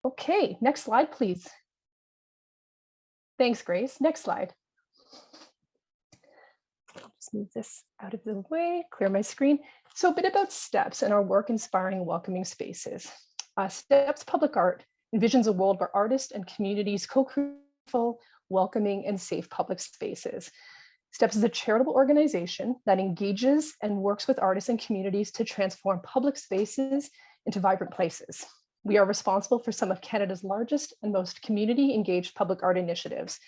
Okay, next slide, please. Thanks, Grace. Next slide. Just move this out of the way, clear my screen. So a bit about STEPS and our work inspiring welcoming spaces. STEPS Public Art envisions a world where artists and communities co-create full, welcoming, and safe public spaces. STEPS is a charitable organization that engages and works with artists and communities to transform public spaces into vibrant places. We are responsible for some of Canada's largest and most community-engaged public art initiatives.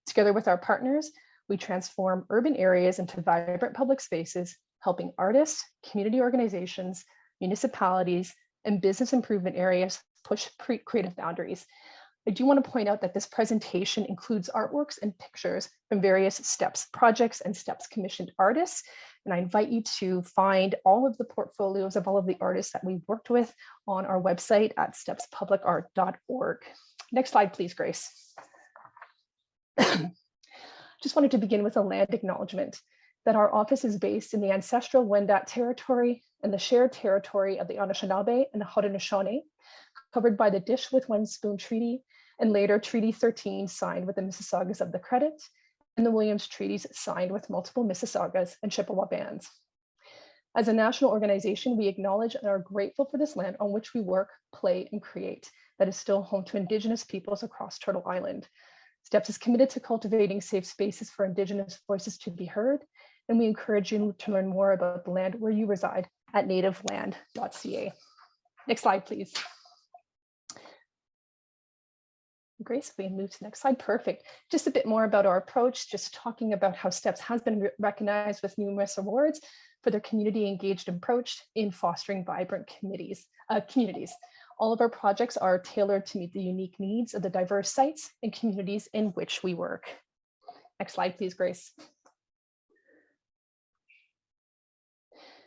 Together with our partners, we transform urban areas into vibrant public spaces, helping artists, community organizations, municipalities, and business improvement areas push creative boundaries. I do want to point out that this presentation includes artworks and pictures from various STEPS projects and STEPS commissioned artists. And I invite you to find all of the portfolios of all of the artists that we've worked with on our website at stepspublicart.org. Next slide, please, Grace. Just wanted to begin with a land acknowledgement that our office is based in the ancestral Wendat territory and the shared territory of the Anishinaabe and the Haudenosaunee, covered by the Dish with One Spoon Treaty, and later Treaty 13 signed with the Mississaugas of the Credit, and the Williams Treaties signed with multiple Mississaugas and Chippewa bands. As a national organization, we acknowledge and are grateful for this land on which we work, play, and create that is still home to Indigenous peoples across Turtle Island. STEPS is committed to cultivating safe spaces for Indigenous voices to be heard, and we encourage you to learn more about the land where you reside at nativeland.ca. Next slide, please. Grace, we move to the next slide. Perfect. Just a bit more about our approach, just talking about how STEPS has been recognized with numerous awards for their community engaged approach in fostering vibrant communities. All of our projects are tailored to meet the unique needs of the diverse sites and communities in which we work. Next slide, please, Grace.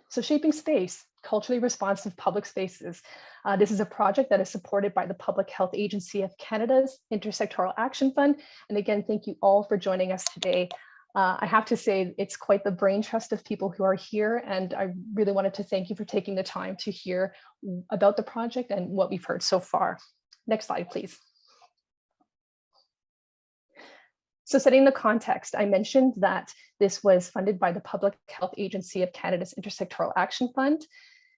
So shaping space, culturally responsive public spaces. This is a project that is supported by the Public Health Agency of Canada's Intersectoral Action Fund. And again, thank you all for joining us today. I have to say it's quite the brain trust of people who are here. And I really wanted to thank you for taking the time to hear about the project and what we've heard so far. Next slide, please. So setting the context, I mentioned that this was funded by the Public Health Agency of Canada's Intersectoral Action Fund.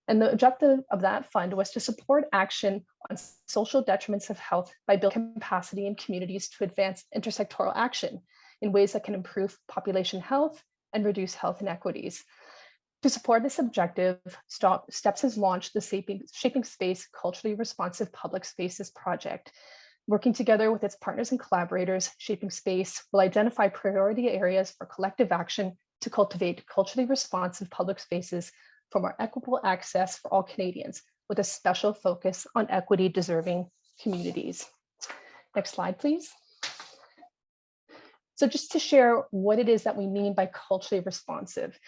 And the objective of that fund was to support action on social detriments of health by building capacity in communities to advance intersectoral action in ways that can improve population health and reduce health inequities. To support this objective, STEPS has launched the Shaping Space Culturally Responsive Public Spaces project. Working together with its partners and collaborators, Shaping Space will identify priority areas for collective action to cultivate culturally responsive public spaces for more equitable access for all Canadians, with a special focus on equity-deserving communities. Next slide, please. So just to share what it is that we mean by culturally responsive.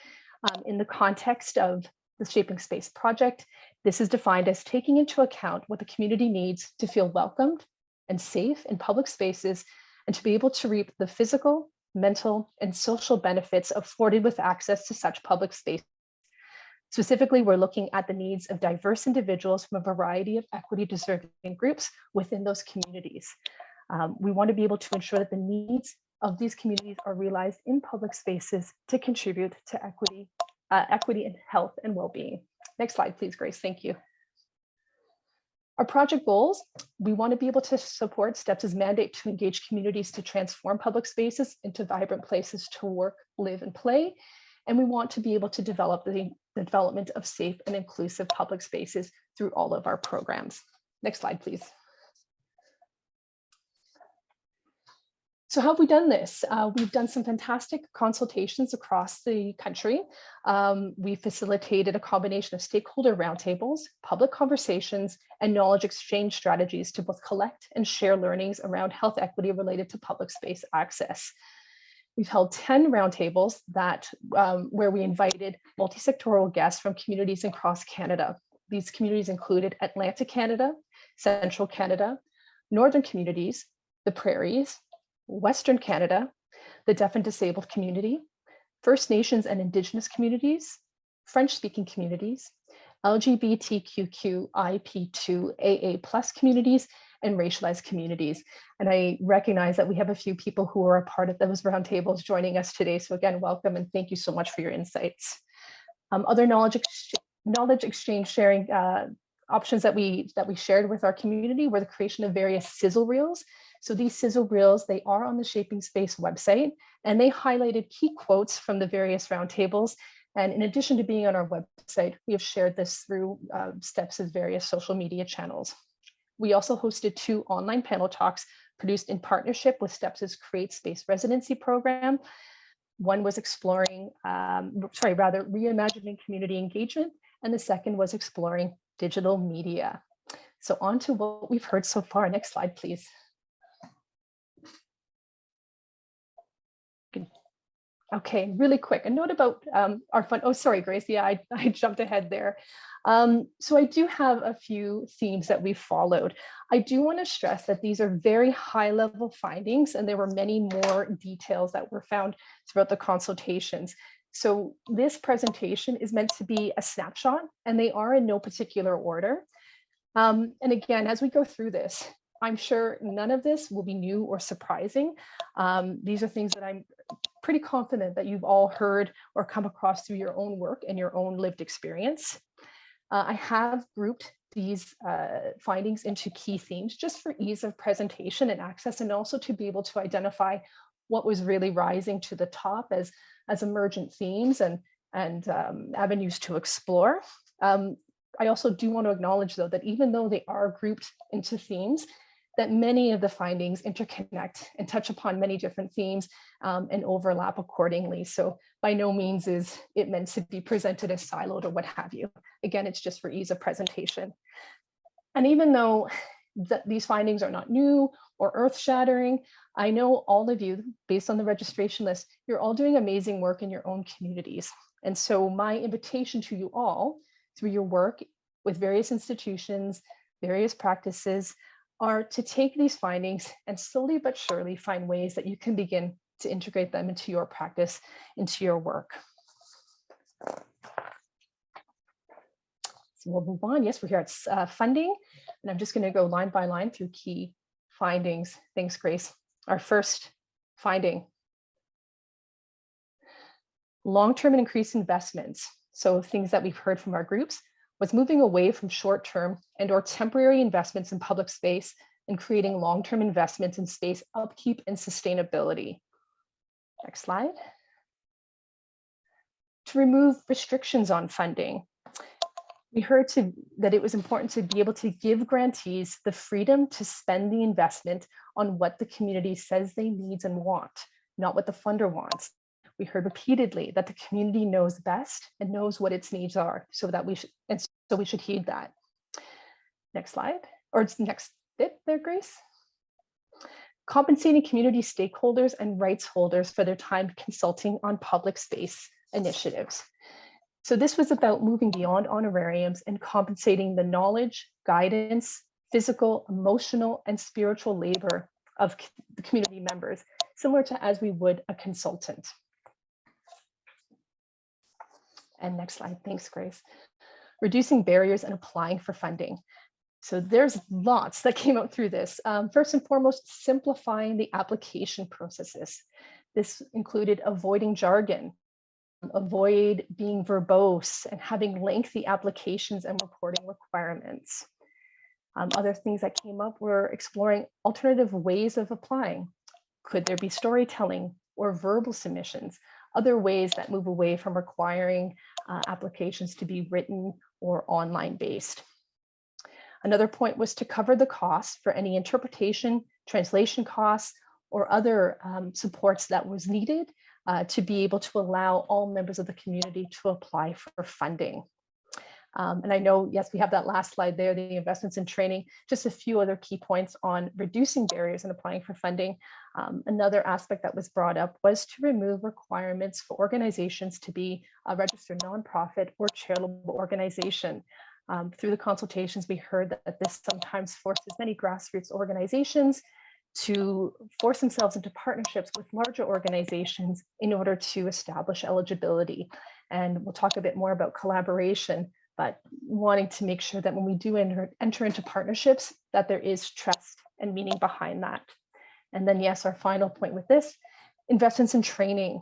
In the context of the Shaping Space project, this is defined as taking into account what the community needs to feel welcomed and safe in public spaces, and to be able to reap the physical, mental, and social benefits afforded with access to such public space. Specifically, we're looking at the needs of diverse individuals from a variety of equity-deserving groups within those communities. We want to be able to ensure that the needs of these communities are realized in public spaces to contribute to equity in health and well-being. Next slide, please, Grace. Thank you. Our project goals, we want to be able to support STEPS' mandate to engage communities to transform public spaces into vibrant places to work, live, and play. And we want to be able to develop the development of safe and inclusive public spaces through all of our programs. Next slide, please. So how have we done this? We've done some fantastic consultations across the country. We facilitated a combination of stakeholder roundtables, public conversations, and knowledge exchange strategies to both collect and share learnings around health equity related to public space access. We've held 10 roundtables where we invited multi-sectoral guests from communities across Canada. These communities included Atlantic Canada, Central Canada, Northern communities, the Prairies, Western Canada, the deaf and disabled community, First Nations and Indigenous communities, French-speaking communities, LGBTQIP2AA+ communities, and racialized communities. And I recognize that we have a few people who are a part of those roundtables joining us today. So again, welcome and thank you so much for your insights. Other knowledge exchange sharing options that we shared with our community were the creation of various sizzle reels. So these sizzle reels, they are on the Shaping Space website, and they highlighted key quotes from the various roundtables. And in addition to being on our website, we have shared this through STEP's various social media channels. We also hosted 2 online panel talks produced in partnership with STEP's Create Space residency program. One was exploring, reimagining community engagement, and the second was exploring digital media. So on to what we've heard so far. Next slide, please. Okay, really quick, a note about our fund. Oh, sorry, Grace. Yeah, I jumped ahead there. So I do have a few themes that we've followed. I do want to stress that these are very high level findings, and there were many more details that were found throughout the consultations. So this presentation is meant to be a snapshot, and they are in no particular order. And again, as we go through this, I'm sure none of this will be new or surprising. These are things that I'm pretty confident that you've all heard or come across through your own work and your own lived experience. I have grouped these findings into key themes just for ease of presentation and access, and also to be able to identify what was really rising to the top as emergent themes and avenues to explore. I also do want to acknowledge, though, that even though they are grouped into themes, that many of the findings interconnect and touch upon many different themes and overlap accordingly. So by no means is it meant to be presented as siloed or what have you. Again, it's just for ease of presentation. And even though these findings are not new or earth-shattering, I know all of you, based on the registration list, you're all doing amazing work in your own communities. And so my invitation to you all through your work with various institutions, various practices, are to take these findings and slowly but surely find ways that you can begin to integrate them into your practice, into your work. So we'll move on. Yes, we're here at funding, and I'm just going to go line by line through key findings. Thanks, Grace. Our first finding: long-term and increased investments. So things that we've heard from our groups was moving away from short-term and/or temporary investments in public space and creating long-term investments in space upkeep and sustainability. Next slide. To remove restrictions on funding. We heard that it was important to be able to give grantees the freedom to spend the investment on what the community says they need and want, not what the funder wants. We heard repeatedly that the community knows best and knows what its needs are, so that we should heed that. Next slide, or it's next bit there, Grace. Compensating community stakeholders and rights holders for their time consulting on public space initiatives. So this was about moving beyond honorariums and compensating the knowledge, guidance, physical, emotional, and spiritual labor of the community members, similar to as we would a consultant. And next slide, thanks, Grace. Reducing barriers and applying for funding. So there's lots that came out through this. First and foremost, simplifying the application processes. This included avoiding jargon, avoid being verbose, and having lengthy applications and reporting requirements. Other things that came up were exploring alternative ways of applying. Could there be storytelling or verbal submissions? Other ways that move away from requiring applications to be written or online based. Another point was to cover the costs for any interpretation, translation costs, or other supports that was needed to be able to allow all members of the community to apply for funding. And I know, yes, we have that last slide there, the investments in training. Just a few other key points on reducing barriers and applying for funding. Another aspect that was brought up was to remove requirements for organizations to be a registered nonprofit or charitable organization. Through the consultations, we heard that this sometimes forces many grassroots organizations to force themselves into partnerships with larger organizations in order to establish eligibility. And we'll talk a bit more about collaboration but wanting to make sure that when we do enter into partnerships, that there is trust and meaning behind that. And then, yes, our final point with this, investments in training.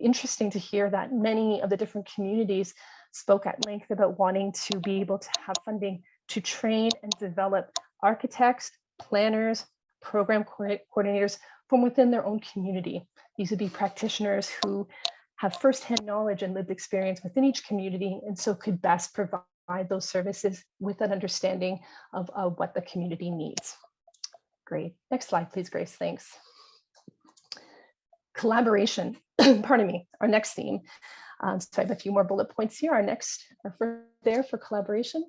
Interesting to hear that many of the different communities spoke at length about wanting to be able to have funding to train and develop architects, planners, program coordinators from within their own community. These would be practitioners who have firsthand knowledge and lived experience within each community, and so could best provide those services with an understanding of what the community needs. Great. Next slide, please, Grace. Thanks. Collaboration, pardon me, our next theme. So I have a few more bullet points here. Our first there for collaboration.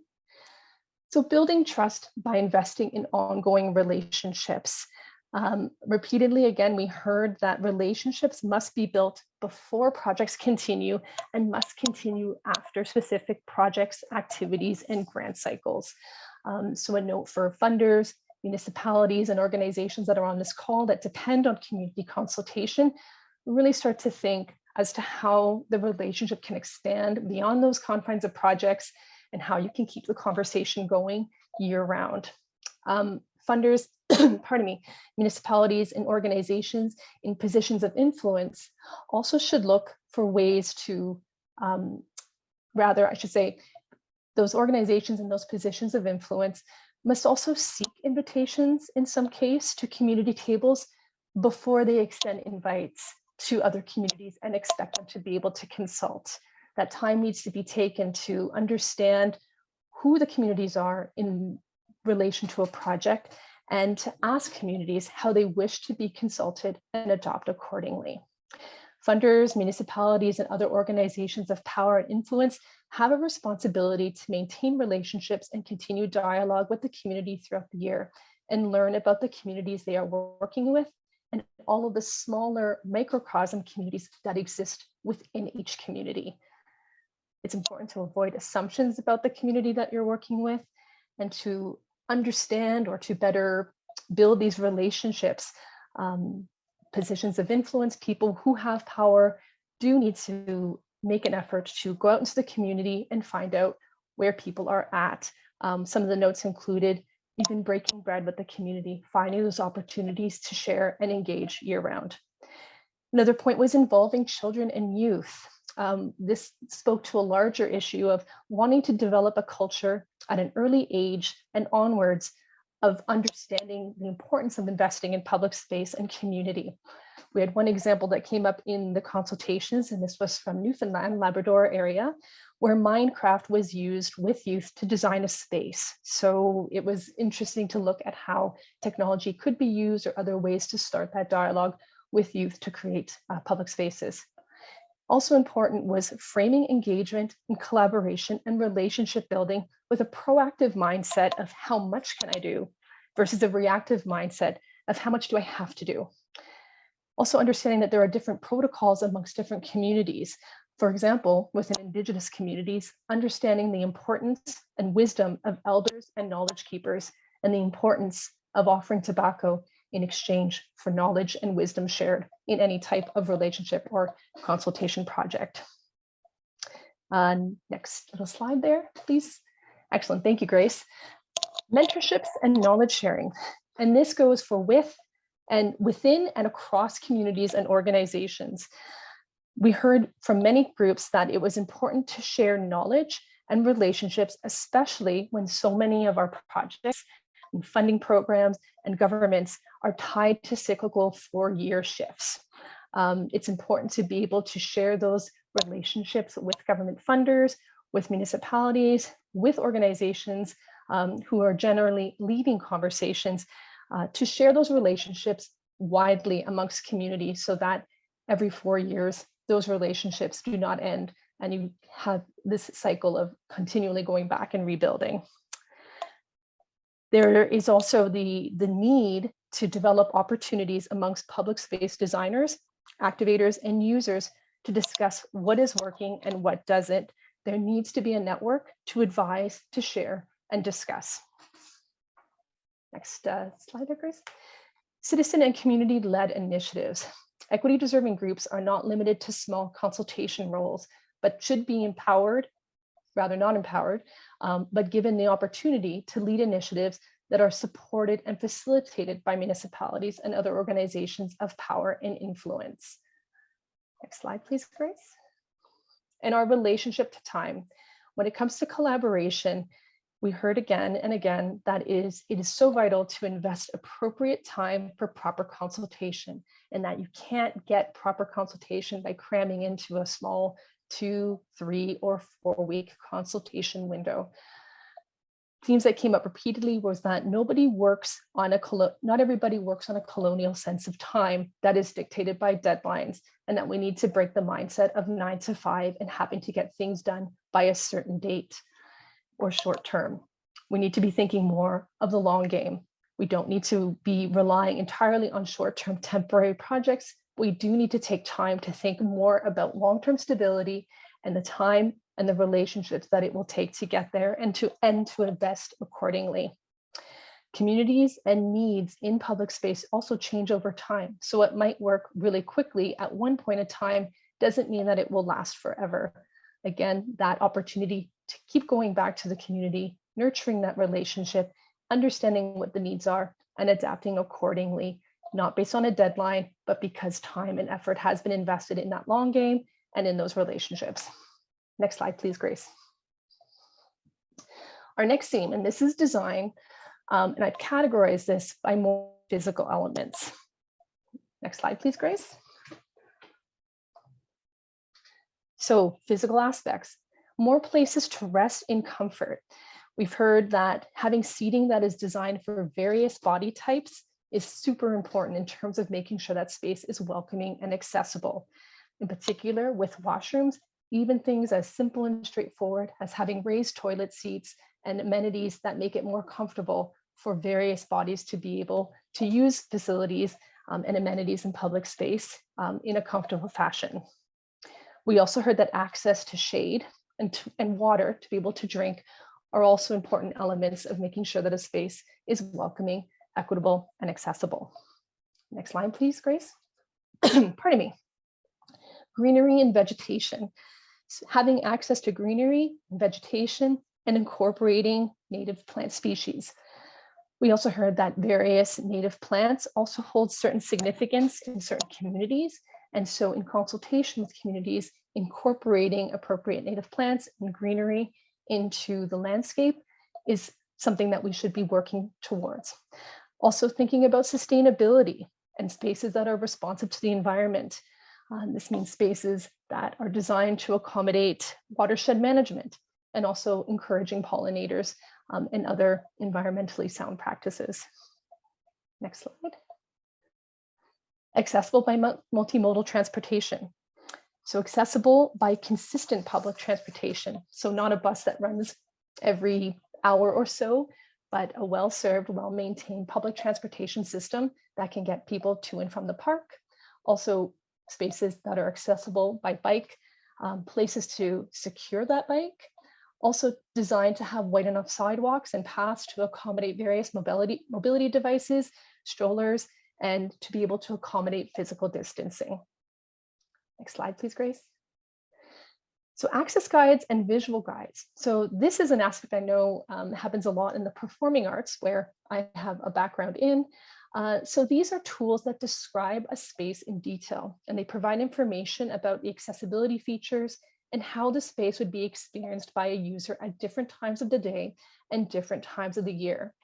So building trust by investing in ongoing relationships. Repeatedly, again, we heard that relationships must be built before projects continue and must continue after specific projects, activities, and grant cycles. So a note for funders, municipalities, and organizations that are on this call that depend on community consultation, really start to think as to how the relationship can expand beyond those confines of projects and how you can keep the conversation going year-round. Funders, pardon me, municipalities and organizations in positions of influence also should look for ways to, those organizations in those positions of influence must also seek invitations in some case to community tables before they extend invites to other communities and expect them to be able to consult. That time needs to be taken to understand who the communities are in relation to a project and to ask communities how they wish to be consulted and adopt accordingly. Funders, municipalities, and other organizations of power and influence have a responsibility to maintain relationships and continue dialogue with the community throughout the year and learn about the communities they are working with and all of the smaller microcosm communities that exist within each community. It's important to avoid assumptions about the community that you're working with and to understand or to better build these relationships. Positions of influence, people who have power do need to make an effort to go out into the community and find out where people are at. Some of the notes included even breaking bread with the community, finding those opportunities to share and engage year-round. Another point was involving children and youth. This spoke to a larger issue of wanting to develop a culture at an early age and onwards of understanding the importance of investing in public space and community. We had one example that came up in the consultations, and this was from Newfoundland, Labrador area, where Minecraft was used with youth to design a space. So it was interesting to look at how technology could be used or other ways to start that dialogue with youth to create public spaces. Also important was framing engagement and collaboration and relationship building with a proactive mindset of how much can I do versus a reactive mindset of how much do I have to do. Also understanding that there are different protocols amongst different communities. For example, within Indigenous communities, understanding the importance and wisdom of elders and knowledge keepers and the importance of offering tobacco in exchange for knowledge and wisdom shared in any type of relationship or consultation project. Next little slide there, please. Excellent, thank you, Grace. Mentorships and knowledge sharing. And this goes for within and across communities and organizations. We heard from many groups that it was important to share knowledge and relationships, especially when so many of our projects and funding programs and governments are tied to cyclical 4-year shifts. It's important to be able to share those relationships with government funders, with municipalities, with organizations who are generally leading conversations, to share those relationships widely amongst communities so that every 4 years, those relationships do not end and you have this cycle of continually going back and rebuilding. There is also the need to develop opportunities amongst public space designers, activators, and users to discuss what is working and what doesn't. There needs to be a network to advise, to share, and discuss. Next slide there, Grace. Citizen and community-led initiatives. Equity-deserving groups are not limited to small consultation roles, but should be empowered rather not empowered, but given the opportunity to lead initiatives that are supported and facilitated by municipalities and other organizations of power and influence. Next slide, please, Grace. And our relationship to time. When it comes to collaboration, we heard again and again that it is so vital to invest appropriate time for proper consultation, and that you can't get proper consultation by cramming into a small 2, 3, or 4-week consultation window. Themes that came up repeatedly was that not everybody works on a colonial sense of time that is dictated by deadlines, and that we need to break the mindset of 9 to 5 and having to get things done by a certain date or short term. We need to be thinking more of the long game. We don't need to be relying entirely on short-term temporary projects. We do need to take time to think more about long-term stability and the time and the relationships that it will take to get there, and to invest accordingly. Communities and needs in public space also change over time. So what might work really quickly at one point in time doesn't mean that it will last forever. Again, that opportunity to keep going back to the community, nurturing that relationship, understanding what the needs are, and adapting accordingly, not based on a deadline, but because time and effort has been invested in that long game and in those relationships. Next slide, please, Grace. Our next theme, and this is design, and I've categorized this by more physical elements. Next slide, please, Grace. So physical aspects, more places to rest in comfort. We've heard that having seating that is designed for various body types is super important in terms of making sure that space is welcoming and accessible. In particular, with washrooms, even things as simple and straightforward as having raised toilet seats and amenities that make it more comfortable for various bodies to be able to use facilities and amenities in public space in a comfortable fashion. We also heard that access to shade and water to be able to drink are also important elements of making sure that a space is welcoming, equitable, and accessible. Next slide, please, Grace. Pardon me. Greenery and vegetation. So having access to greenery, vegetation, and incorporating native plant species. We also heard that various native plants also hold certain significance in certain communities. And so in consultation with communities, incorporating appropriate native plants and greenery into the landscape is something that we should be working towards. Also thinking about sustainability and spaces that are responsive to the environment. This means spaces that are designed to accommodate watershed management, and also encouraging pollinators and other environmentally sound practices. Next slide. Accessible by multimodal transportation. So accessible by consistent public transportation. So not a bus that runs every hour or so, but a well-served, well-maintained public transportation system that can get people to and from the park. Also spaces that are accessible by bike, places to secure that bike. Also designed to have wide enough sidewalks and paths to accommodate various mobility devices, strollers, and to be able to accommodate physical distancing. Next slide, please, Grace. So access guides and visual guides. So this is an aspect I know happens a lot in the performing arts, where I have a background in. So these are tools that describe a space in detail, and they provide information about the accessibility features and how the space would be experienced by a user at different times of the day and different times of the year.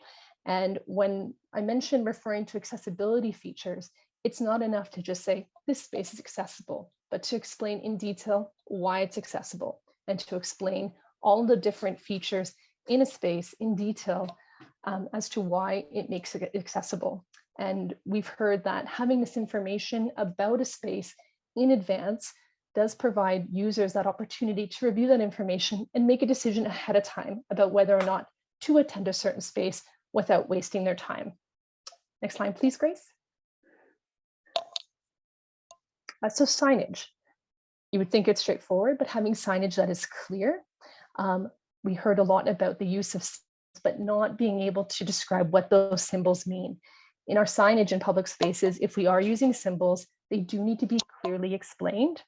And when I mention referring to accessibility features, it's not enough to just say this space is accessible, but to explain in detail why it's accessible, and to explain all the different features in a space in detail as to why it makes it accessible. And we've heard that having this information about a space in advance does provide users that opportunity to review that information and make a decision ahead of time about whether or not to attend a certain space without wasting their time. Next slide, please, Grace. So signage. You would think it's straightforward, but having signage that is clear. We heard a lot about the use of symbols, but not being able to describe what those symbols mean. In our signage in public spaces, if we are using symbols, they do need to be clearly explained.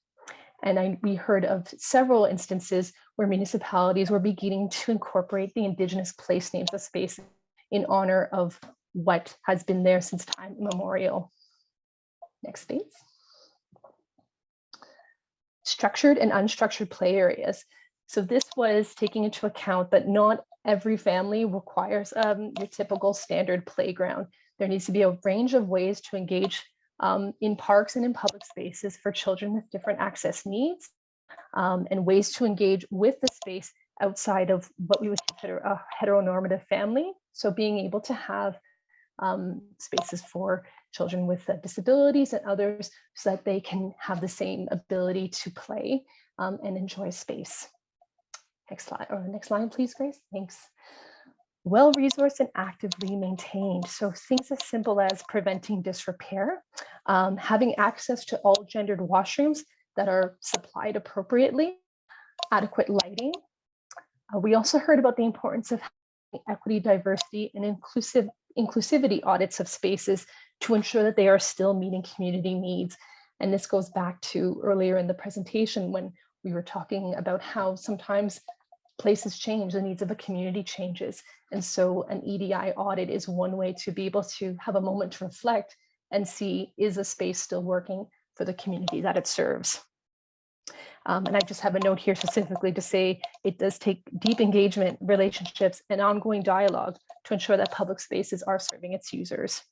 And we heard of several instances where municipalities were beginning to incorporate the Indigenous place names of spaces in honor of what has been there since time immemorial. Next, please. Structured and unstructured play areas. So this was taking into account that not every family requires your typical standard playground. There needs to be a range of ways to engage in parks and in public spaces for children with different access needs, and ways to engage with the space outside of what we would consider a heteronormative family. So being able to have spaces for children with disabilities and others so that they can have the same ability to play and enjoy space. Next slide, or next line, please, Grace. Thanks. Well-resourced and actively maintained. So things as simple as preventing disrepair, having access to all gendered washrooms that are supplied appropriately, adequate lighting. We also heard about the importance of equity, diversity, and inclusivity audits of spaces to ensure that they are still meeting community needs. And this goes back to earlier in the presentation when we were talking about how sometimes places change, the needs of a community changes. And so an EDI audit is one way to be able to have a moment to reflect and see, is a space still working for the community that it serves? And I just have a note here specifically to say it does take deep engagement, relationships, and ongoing dialogue to ensure that public spaces are serving its users.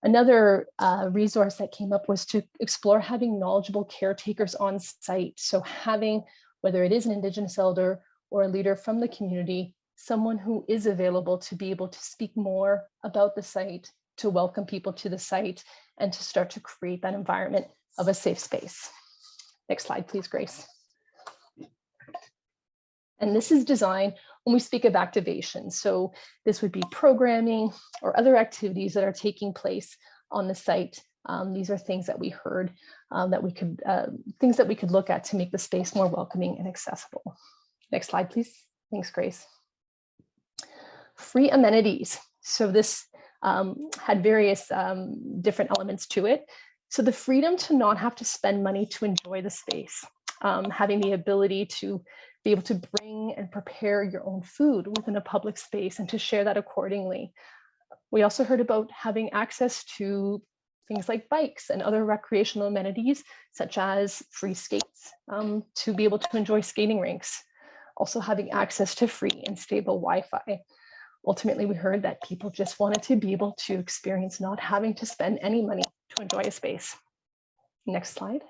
Another resource that came up was to explore having knowledgeable caretakers on site. So having, whether it is an Indigenous elder or a leader from the community, someone who is available to be able to speak more about the site, to welcome people to the site, and to start to create that environment of a safe space. Next slide, please, Grace. And this is designed when we speak of activation. So this would be programming or other activities that are taking place on the site. These are things that we heard that we could, things that we could look at to make the space more welcoming and accessible. Next slide, please. Thanks, Grace. Free amenities. So this had various different elements to it. So the freedom to not have to spend money to enjoy the space, having the ability to be able to bring and prepare your own food within a public space and to share that accordingly. We also heard about having access to things like bikes and other recreational amenities, such as free skates, to be able to enjoy skating rinks. Also having access to free and stable Wi-Fi. Ultimately, we heard that people just wanted to be able to experience not having to spend any money to enjoy a space. Next slide.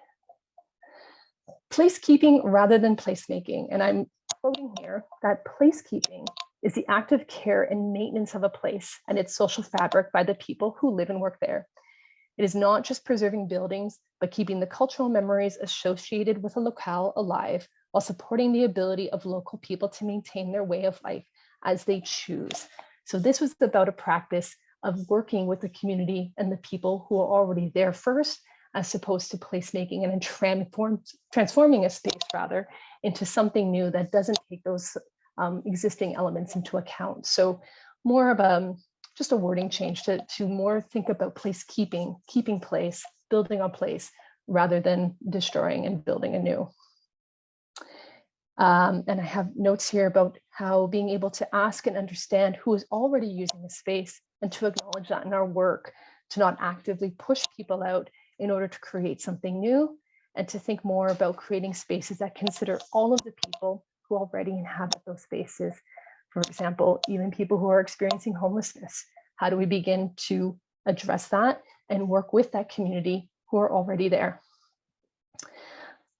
Placekeeping rather than placemaking. And I'm quoting here that placekeeping is the active care and maintenance of a place and its social fabric by the people who live and work there. It is not just preserving buildings, but keeping the cultural memories associated with a locale alive while supporting the ability of local people to maintain their way of life as they choose. So this was about a practice of working with the community and the people who are already there first, as opposed to placemaking and transforming a space rather into something new that doesn't take those existing elements into account. So more of just a wording change to more think about placekeeping, keeping place, building on place, rather than destroying and building anew. And I have notes here about how being able to ask and understand who is already using the space and to acknowledge that in our work, to not actively push people out in order to create something new, and to think more about creating spaces that consider all of the people who already inhabit those spaces. For example, even people who are experiencing homelessness. How do we begin to address that and work with that community who are already there?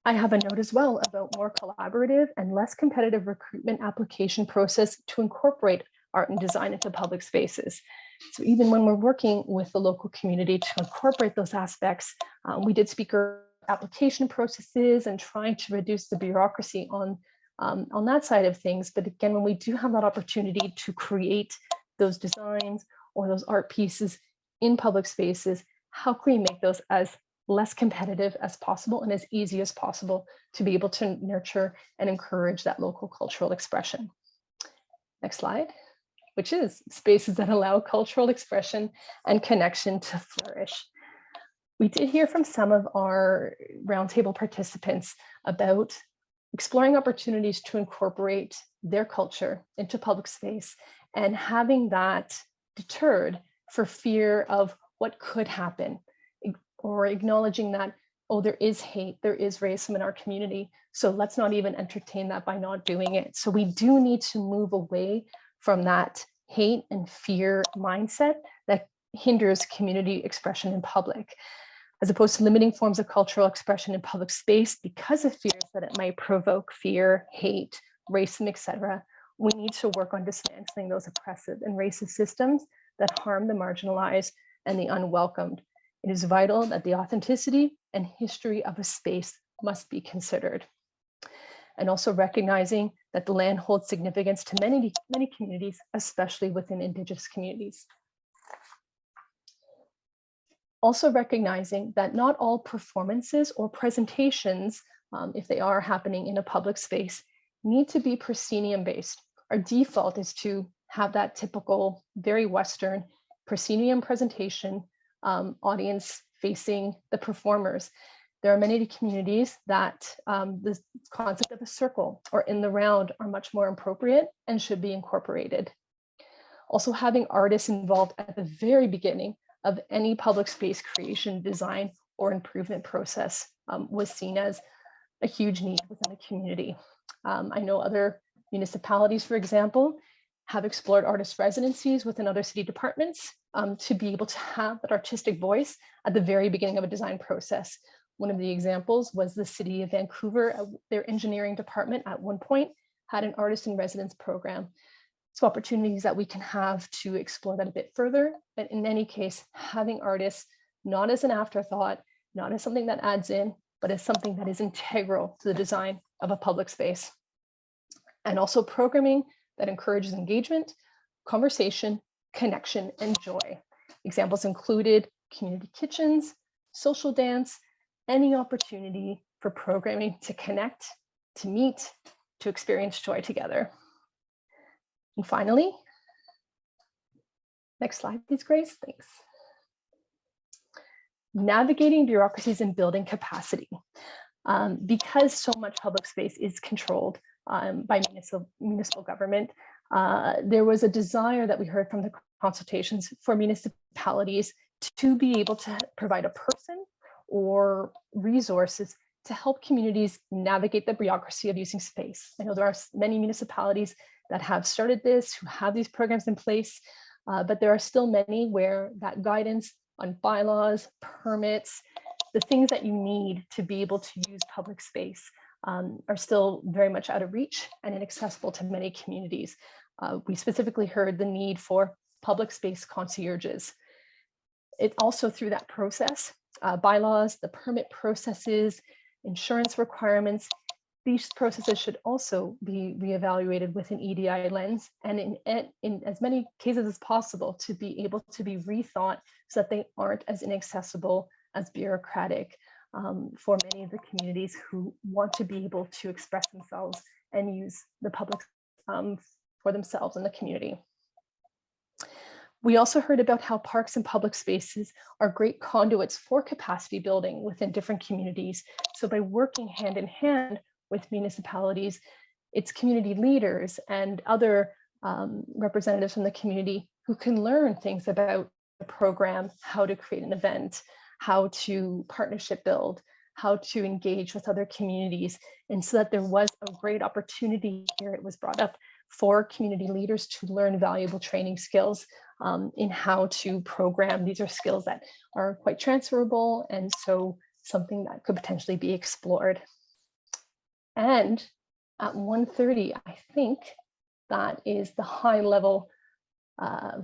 I have a note as well about more collaborative and less competitive recruitment application process to incorporate art and design into public spaces. So even when we're working with the local community to incorporate those aspects, we did speaker application processes and trying to reduce the bureaucracy on that side of things. But again, when we do have that opportunity to create those designs or those art pieces in public spaces, how can we make those as less competitive as possible and as easy as possible to be able to nurture and encourage that local cultural expression? Next slide, which is spaces that allow cultural expression and connection to flourish. We did hear from some of our roundtable participants about exploring opportunities to incorporate their culture into public space and having that deterred for fear of what could happen, or acknowledging that, oh, there is hate, there is racism in our community, so let's not even entertain that by not doing it. So we do need to move away from that hate and fear mindset that hinders community expression in public, as opposed to limiting forms of cultural expression in public space because of fears that it might provoke fear, hate, racism, etc. We need to work on dismantling those oppressive and racist systems that harm the marginalized and the unwelcomed. It is vital that the authenticity and history of a space must be considered. And also recognizing that the land holds significance to many, many communities, especially within Indigenous communities. Also recognizing that not all performances or presentations, if they are happening in a public space, need to be proscenium-based. Our default is to have that typical, very Western proscenium presentation, audience facing the performers. There are many communities that the concept of a circle or in the round are much more appropriate and should be incorporated. Also, having artists involved at the very beginning of any public space creation, design, or improvement process was seen as a huge need within the community. I know other municipalities, for example, have explored artist residencies within other city departments to be able to have that artistic voice at the very beginning of a design process. One of the examples was the city of Vancouver. Their engineering department at one point had an artist in residence program. So opportunities that we can have to explore that a bit further, but in any case, having artists not as an afterthought, not as something that adds in, but as something that is integral to the design of a public space. And also programming that encourages engagement, conversation, connection, and joy. Examples included community kitchens, social dance, any opportunity for programming to connect, to meet, to experience joy together. And finally, next slide, please, Grace. Thanks. Navigating bureaucracies and building capacity. Because so much public space is controlled by municipal government, there was a desire that we heard from the consultations for municipalities to be able to provide a person or resources to help communities navigate the bureaucracy of using space. I know there are many municipalities that have started this, who have these programs in place, but there are still many where that guidance on bylaws, permits, the things that you need to be able to use public space are still very much out of reach and inaccessible to many communities. We specifically heard the need for public space concierges. It also, through that process, bylaws, the permit processes, insurance requirements, these processes should also be reevaluated with an EDI lens, and in as many cases as possible to be able to be rethought so that they aren't as inaccessible, as bureaucratic for many of the communities who want to be able to express themselves and use the public for themselves in the community. We also heard about how parks and public spaces are great conduits for capacity building within different communities. So by working hand in hand with municipalities, its community leaders and other representatives from the community who can learn things about the program, how to create an event, how to partnership build, how to engage with other communities. And so that there was a great opportunity here, it was brought up, for community leaders to learn valuable training skills in how to program. These are skills that are quite transferable, and so something that could potentially be explored. And at 1:30, I think that is the high level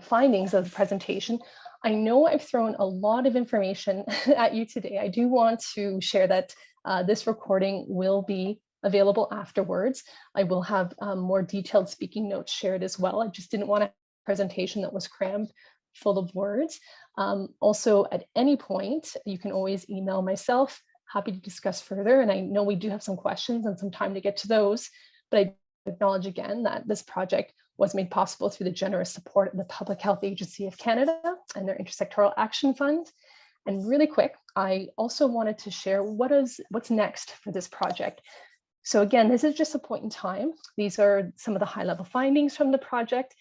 findings of the presentation. I know I've thrown a lot of information at you today. I do want to share that this recording will be available afterwards. I will have more detailed speaking notes shared as well. I just didn't want a presentation that was crammed full of words. Also, at any point, you can always email myself. Happy to discuss further. And I know we do have some questions and some time to get to those, but I acknowledge again that this project was made possible through the generous support of the Public Health Agency of Canada and their Intersectoral Action Fund. And really quick, I also wanted to share what's next for this project. So again, this is just a point in time. These are some of the high-level findings from the project.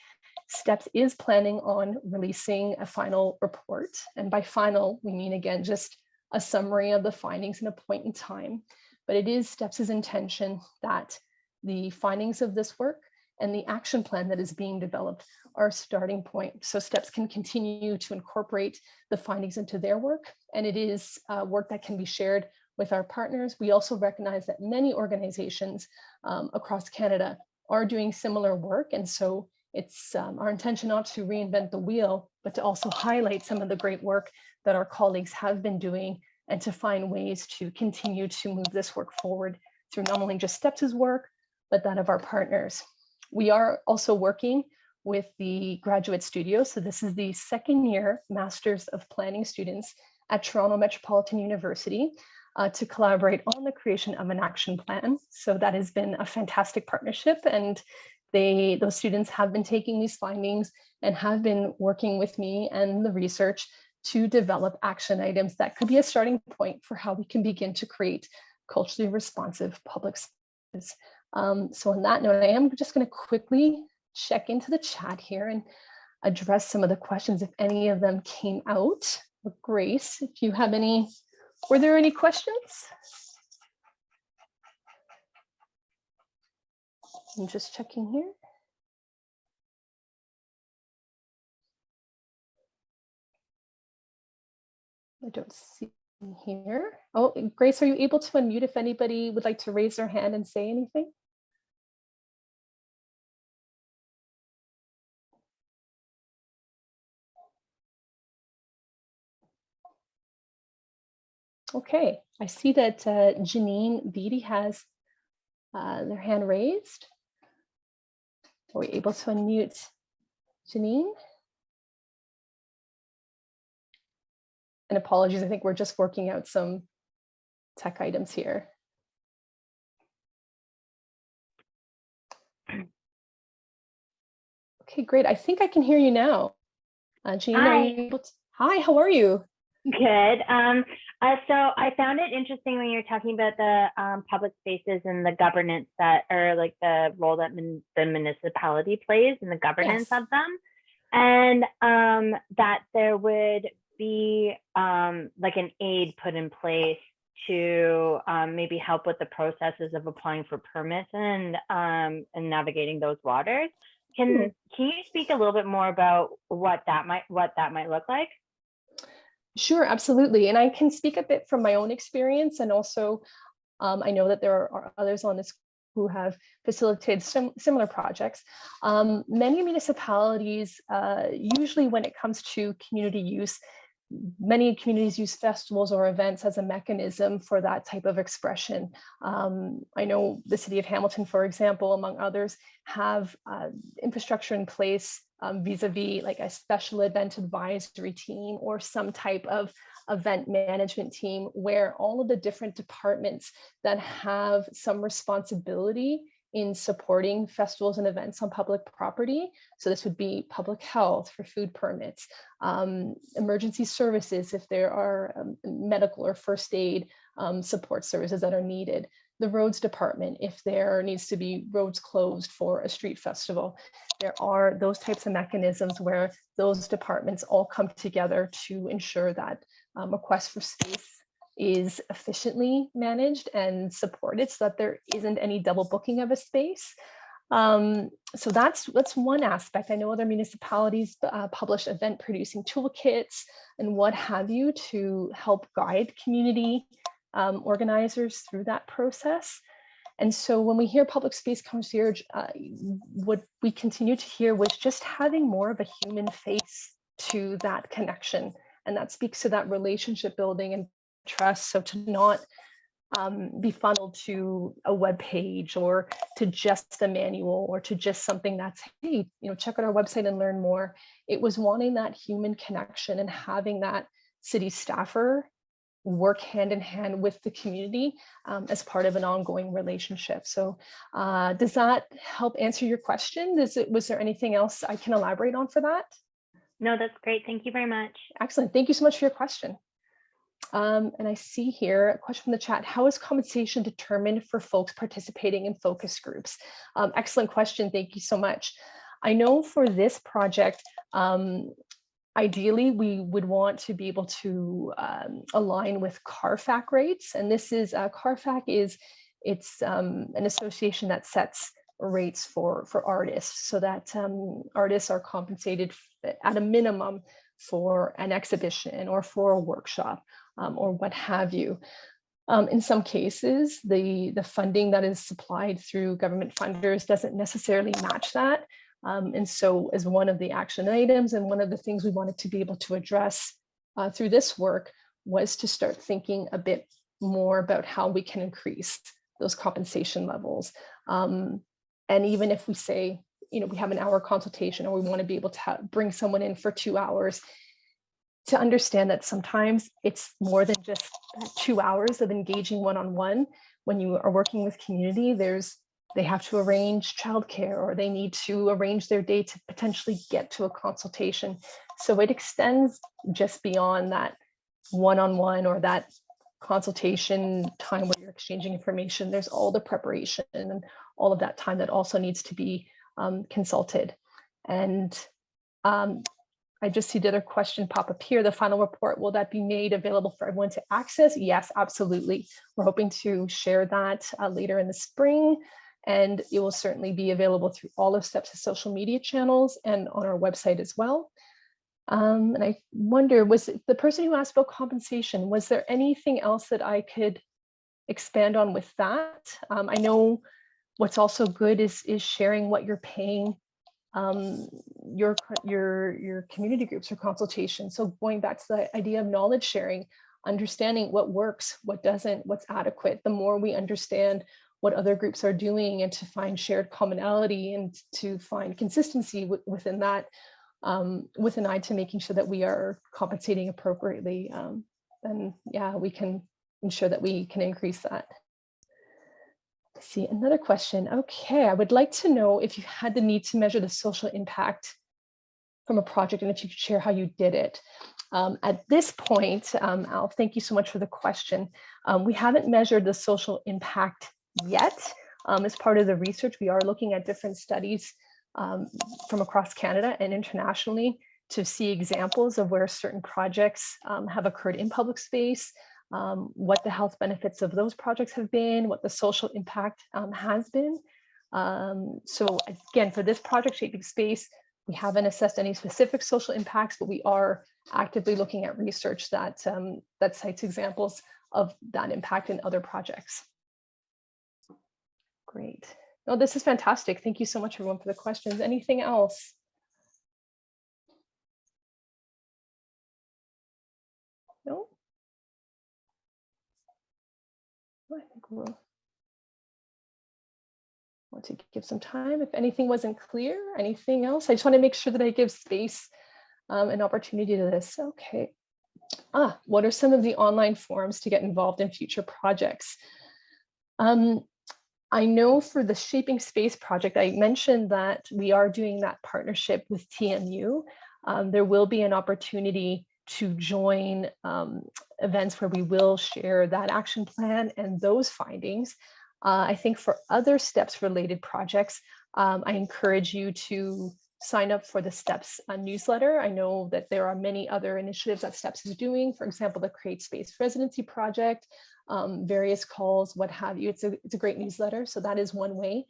STEPS is planning on releasing a final report. And by final, we mean, again, just a summary of the findings in a point in time. But it is STEPS's intention that the findings of this work and the action plan that is being developed are a starting point. So STEPS can continue to incorporate the findings into their work. And it is work that can be shared with our partners. We also recognize that many organizations across Canada are doing similar work. And so it's our intention not to reinvent the wheel, but to also highlight some of the great work that our colleagues have been doing and to find ways to continue to move this work forward through not only just STEPS's work, but that of our partners. We are also working with the graduate studio. So this is the second year Masters of Planning students at Toronto Metropolitan University to collaborate on the creation of an action plan. So that has been a fantastic partnership, and those students have been taking these findings and have been working with me and the research to develop action items that could be a starting point for how we can begin to create culturally responsive public spaces. So on that note, I am just going to quickly check into the chat here and address some of the questions if any of them came out. Grace, if you have any, were there any questions? I'm just checking here. I don't see here. Oh, Grace, are you able to unmute if anybody would like to raise their hand and say anything? Okay, I see that Janine Beatty has their hand raised. Are we able to unmute Janine? And apologies, I think we're just working out some tech items here. Okay, great. I think I can hear you now. Janine, Hi. are you able to? Hi, how are you? Good. So I found it interesting when you're talking about the public spaces and the governance that, or like the role that the municipality plays in the governance Yes. of them, and that there would be like an aid put in place to maybe help with the processes of applying for permits and navigating those waters. Can you speak a little bit more about what that might look like? Sure, absolutely. And I can speak a bit from my own experience, and also I know that there are others on this who have facilitated similar projects. Many municipalities, usually when it comes to community use, many communities use festivals or events as a mechanism for that type of expression. I know the city of Hamilton, for example, among others, have infrastructure in place vis-a-vis like a special event advisory team or some type of event management team where all of the different departments that have some responsibility in supporting festivals and events on public property. So this would be public health for food permits, emergency services if there are medical or first aid support services that are needed, the roads department if there needs to be roads closed for a street festival. There are those types of mechanisms where those departments all come together to ensure that request for space is efficiently managed and supported so that there isn't any double booking of a space. So that's one aspect. I know other municipalities publish event producing toolkits and what have you to help guide community organizers through that process. And so when we hear public space concierge, what we continue to hear was just having more of a human face to that connection. And that speaks to that relationship building and trust. So to not be funneled to a web page or to just a manual or to just something that's, hey, check out our website and learn more. It was wanting that human connection and having that city staffer work hand in hand with the community as part of an ongoing relationship. So does that help answer your question? Was there anything else I can elaborate on for that? No, that's great. Thank you very much. Excellent. Thank you so much for your question. And I see here a question from the chat. How is compensation determined for folks participating in focus groups? Excellent question. Thank you so much. I know for this project, ideally, we would want to be able to align with CARFAC rates. And this is, CARFAC is, it's an association that sets rates for artists, so that artists are compensated at a minimum for an exhibition or for a workshop or what have you. In some cases, the funding that is supplied through government funders doesn't necessarily match that. And so as one of the action items and one of the things we wanted to be able to address through this work was to start thinking a bit more about how we can increase those compensation levels. And even if we say, you know, we have an hour consultation or we want to be able to bring someone in for 2 hours, to understand that sometimes it's more than just 2 hours of engaging one-on-one. When you are working with community, they have to arrange childcare, or they need to arrange their day to potentially get to a consultation. So it extends just beyond that one-on-one or that consultation time where you're exchanging information. There's all the preparation and all of that time that also needs to be consulted. And I just see the other question pop up here. The final report, will that be made available for everyone to access? Yes, absolutely. We're hoping to share that later in the spring, and it will certainly be available through all of STEP's social media channels and on our website as well. And I wonder, was the person who asked about compensation, was there anything else that I could expand on with that? I know what's also good is sharing what you're paying your community groups or consultations. So going back to the idea of knowledge sharing, understanding what works, what doesn't, what's adequate. The more we understand what other groups are doing and to find shared commonality and to find consistency within that, with an eye to making sure that we are compensating appropriately, then yeah, we can ensure that we can increase that. Let's see, another question. Okay, I would like to know if you had the need to measure the social impact from a project and if you could share how you did it. At this point, Al, thank you so much for the question. We haven't measured the social impact yet. As part of the research, we are looking at different studies from across Canada and internationally to see examples of where certain projects have occurred in public space, what the health benefits of those projects have been, what the social impact has been. So again, for this project, Shaping Space, we haven't assessed any specific social impacts, but we are actively looking at research that, that cites examples of that impact in other projects. Great. Oh, this is fantastic. Thank you so much, everyone, for the questions. Anything else? No? I think we'll want to give some time. If anything wasn't clear, anything else? I just want to make sure that I give space an opportunity to this. Okay. What are some of the online forums to get involved in future projects? I know for the Shaping Space project, I mentioned that we are doing that partnership with TMU. There will be an opportunity to join events where we will share that action plan and those findings. I think for other STEPS related projects, I encourage you to sign up for the STEPS newsletter. I know that there are many other initiatives that STEPS is doing, for example, the Create Space Residency Project, various calls, what have you. It's a great newsletter. So that is one way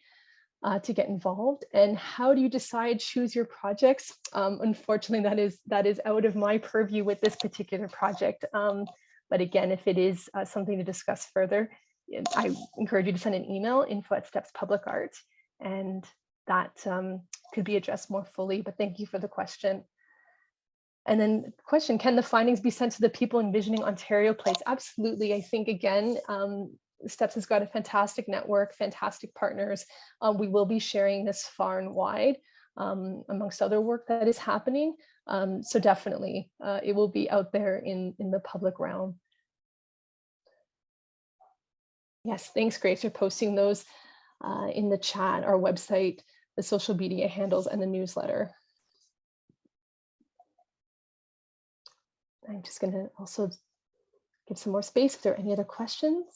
to get involved. And how do you decide, choose your projects? Unfortunately, that is out of my purview with this particular project. But again, if it is something to discuss further, I encourage you to send an email, info@stepspublicart, and that could be addressed more fully, but thank you for the question. And then the question, can the findings be sent to the people envisioning Ontario Place? Absolutely. I think, again, STEPS has got a fantastic network, fantastic partners. We will be sharing this far and wide amongst other work that is happening. So definitely, it will be out there in the public realm. Yes, thanks, Grace, for posting those in the chat, our website, the social media handles, and the newsletter. I'm just going to also give some more space if there are any other questions.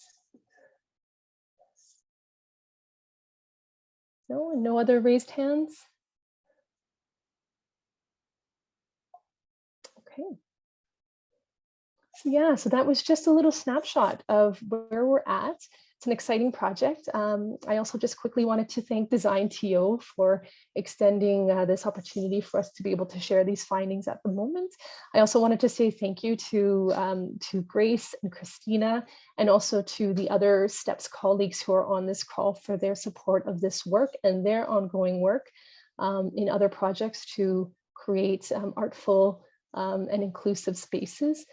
No, and no other raised hands. Okay. So yeah, so that was just a little snapshot of where we're at. It's an exciting project. I also just quickly wanted to thank DesignTO for extending this opportunity for us to be able to share these findings at the moment. I also wanted to say thank you to Grace and Christina, and also to the other STEPS colleagues who are on this call for their support of this work and their ongoing work in other projects to create artful and inclusive spaces.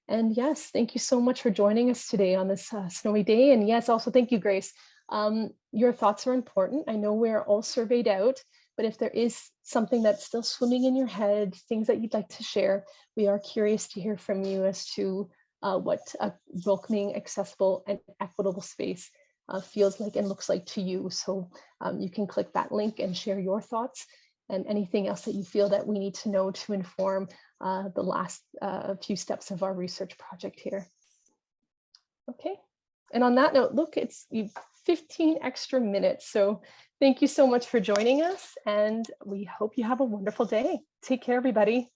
And yes, thank you so much for joining us today on this snowy day. And yes, also thank you, Grace. Your thoughts are important. I know we're all surveyed out, but if there is something that's still swimming in your head, things that you'd like to share, we are curious to hear from you as to what a welcoming, accessible, and equitable space feels like and looks like to you. So you can click that link and share your thoughts and anything else that you feel that we need to know to inform the last few steps of our research project here. Okay, and on that note, look, it's 15 extra minutes. So thank you so much for joining us, and we hope you have a wonderful day. Take care, everybody.